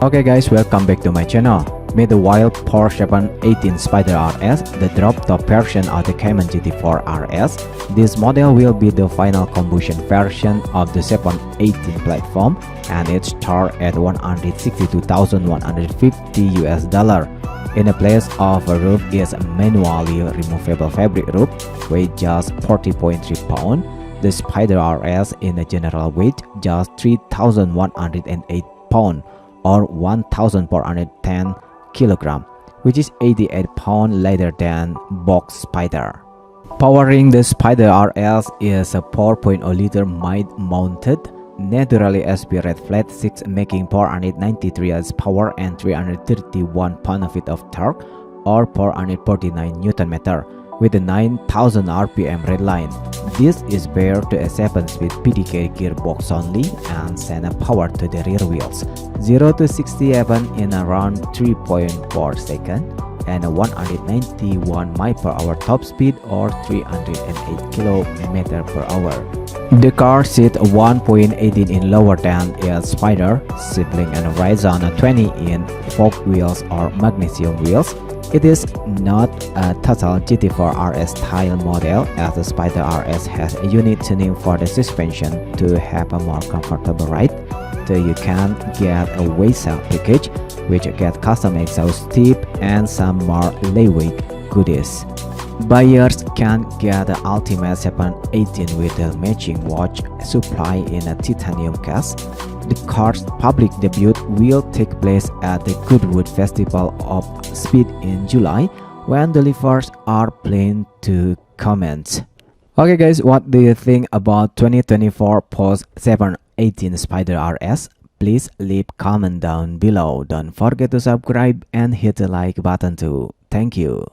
Okay guys, welcome back to my channel. Meet the wild Porsche 718 Spyder RS, the drop-top version of the Cayman GT4 RS. This model will be the final combustion version of the 718 platform, and it starts at $162,150 In the place of a roof is a manually removable fabric roof, weight just 40.3 pounds. The Spyder RS in a general weight just 3,108 pounds or 1,410 kilograms, which is 88 pounds lighter than box Spyder. Powering the Spyder RS is a 4.0-liter mid-mounted, naturally aspirated flat 6 making 493 horsepower and 331 pound-feet of torque or 449 Nm with a 9,000 RPM redline. This is paired to a 7-speed PDK gearbox only and send a power to the rear wheels 0 to 67 in around 3.4 seconds and a 191 mph top speed or 308 km per hour. The car sits 1.18 in lower than its Spyder sibling and rides on a 20-inch fork wheels or magnesium wheels. It is not a total GT4 RS style model, as the Spyder RS has a unique tuning for the suspension to have a more comfortable ride. So you can get a waist-up package which gets custom exhaust tip and some more layaway goodies. Buyers can get the ultimate 718 with a matching watch supply in a titanium case. The car's public debut will take place at the Goodwood Festival of Speed in July, when delivers are planned to commence. Okay guys, what do you think about 2024 Porsche 718 Spyder RS? Please leave comment down below. Don't forget to subscribe and hit the like button too. Thank you.